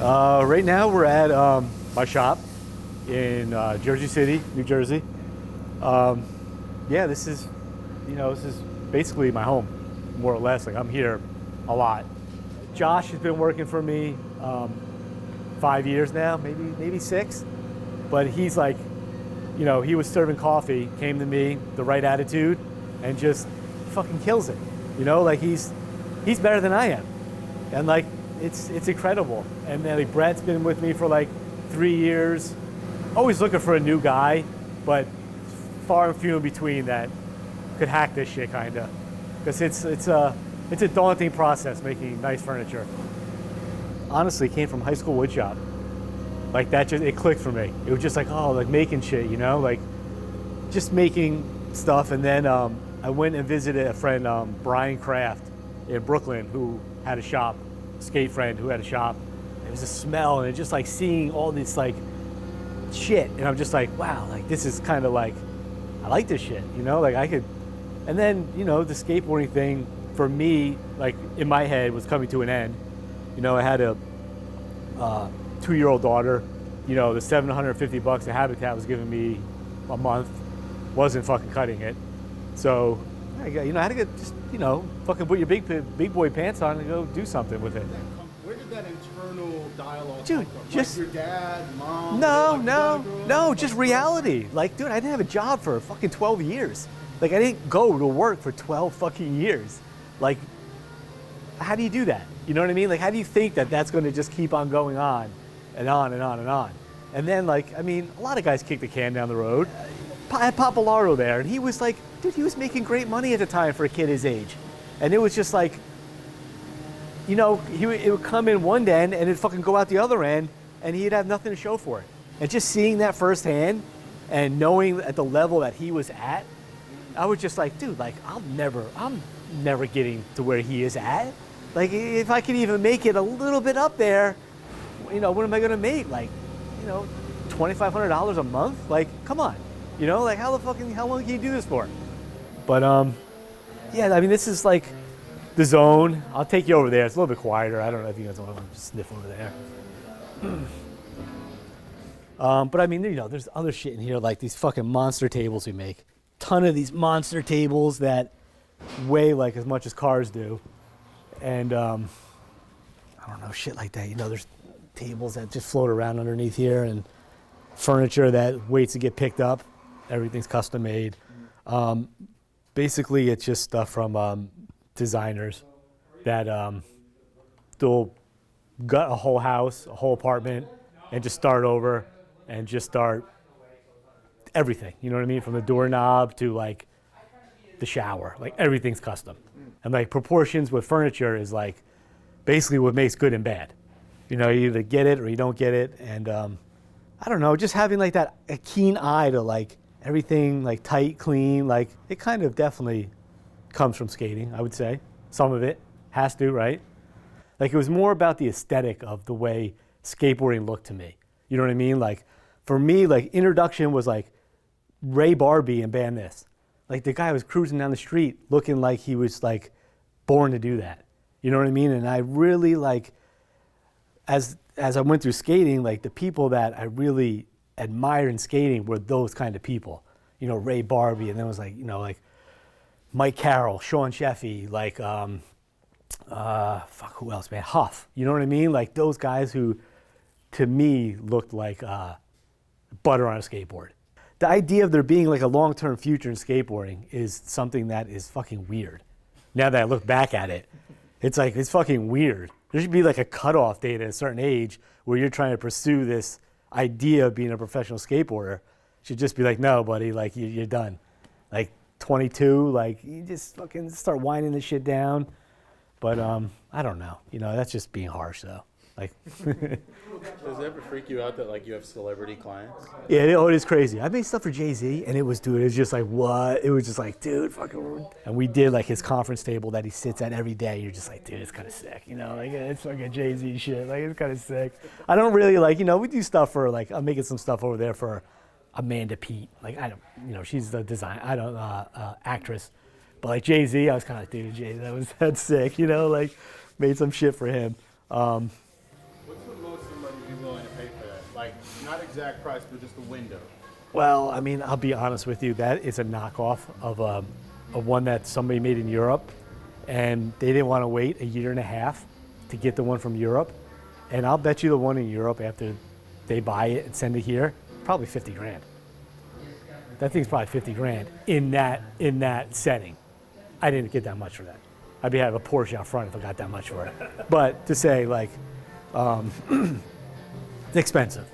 Right now we're at my shop in Jersey City, New Jersey. Yeah, this is basically my home, more or less. Like I'm here a lot. Josh has been working for me 5 years now, maybe 6. But he's like, he was serving coffee, came to me, the right attitude, and just fucking kills it. Like he's better than I am, and like it's incredible. And then like Brett's been with me for like 3 years. Always looking for a new guy, but far and few in between that could hack this shit kinda, because it's a daunting process making nice furniture. Honestly, it came from high school wood shop. Like that it clicked for me. It was just like, like making shit, like just making stuff. And then I went and visited a friend, Brian Kraft in Brooklyn, who had a shop, skate friend who had a shop. It was a smell, and it just like seeing all this like shit, and I'm just like, wow, like this is kind of like, I like this shit, like I could. And then the skateboarding thing for me, like in my head, was coming to an end. I had a 2-year-old daughter. The $750 the Habitat was giving me a month wasn't fucking cutting it. So I had to get just fucking put your big boy pants on and go do something with it. Where did that internal dialogue come from? Just like your dad, mom? No, just reality. Like, dude, I didn't have a job for fucking 12 years. Like, I didn't go to work for 12 fucking years. Like, how do you do that? You know what I mean? Like, how do you think that that's going to just keep on going on and on and on and on? And then, like, I mean, a lot of guys kick the can down the road. I had Papalaro there, and he was like, dude, he was making great money at the time for a kid his age. And it was just like, it would come in one end and it'd fucking go out the other end, and he'd have nothing to show for it. And just seeing that firsthand and knowing at the level that he was at, I was just like, dude, like, I'm never getting to where he is at. Like, if I can even make it a little bit up there, what am I gonna make? Like, $2,500 a month? Like, come on. Like, how long can you do this for? But, yeah, I mean, this is like the zone. I'll take you over there. It's a little bit quieter. I don't know if you guys want to sniff over there. But I mean, there's other shit in here, like these fucking monster tables we make. Ton of these monster tables that weigh like as much as cars do. And, I don't know, shit like that. There's tables that just float around underneath here, and furniture that waits to get picked up. Everything's custom made. Basically, it's just stuff from designers that they'll gut a whole house, a whole apartment, and just start over and just start everything. You know what I mean? From the doorknob to like the shower, like everything's custom. And like proportions with furniture is like basically what makes good and bad. You either get it or you don't get it. And I don't know, just having like that a keen eye to like everything like tight, clean, like it kind of definitely comes from skating, I would say. Some of it has to, right? Like it was more about the aesthetic of the way skateboarding looked to me. You know what I mean? Like for me, like introduction was like Ray Barbie and Ban This. Like the guy was cruising down the street looking like he was like born to do that. You know what I mean? And I really like, as I went through skating, like the people that I really admired in skating were those kind of people. Ray Barbie, and then it was like, like Mike Carroll, Sean Sheffy, like, who else, man? Huff. You know what I mean? Like those guys who, to me, looked like butter on a skateboard. The idea of there being like a long-term future in skateboarding is something that is fucking weird. Now that I look back at it, it's like, it's fucking weird. There should be like a cutoff date at a certain age where you're trying to pursue this idea of being a professional skateboarder. Should just be like, no, buddy, like you're done. Like 22, like you just fucking start winding this shit down. But I don't know. That's just being harsh though. Like, does it ever freak you out that like you have celebrity clients? Yeah, it is crazy. I made stuff for Jay-Z, and it was just like, what? It was just like, dude, fucking. And we did like his conference table that he sits at every day. You're just like, dude, it's kind of sick, like it's fucking Jay-Z shit. Like it's kind of sick. I don't really like, we do stuff for like, I'm making some stuff over there for Amanda Pete. Like I don't, she's the design, actress. But like Jay-Z, I was kind of like, dude, Jay, that's sick, like made some shit for him. What's the most Like, not exact price, but just the window. Well, I mean, I'll be honest with you. That is a knockoff of one that somebody made in Europe, and they didn't want to wait a year and a half to get the one from Europe. And I'll bet you the one in Europe, after they buy it and send it here, probably 50 grand. That thing's probably 50 grand in that setting. I didn't get that much for that. I'd be having a Porsche out front if I got that much for it. But to say, like, it's expensive.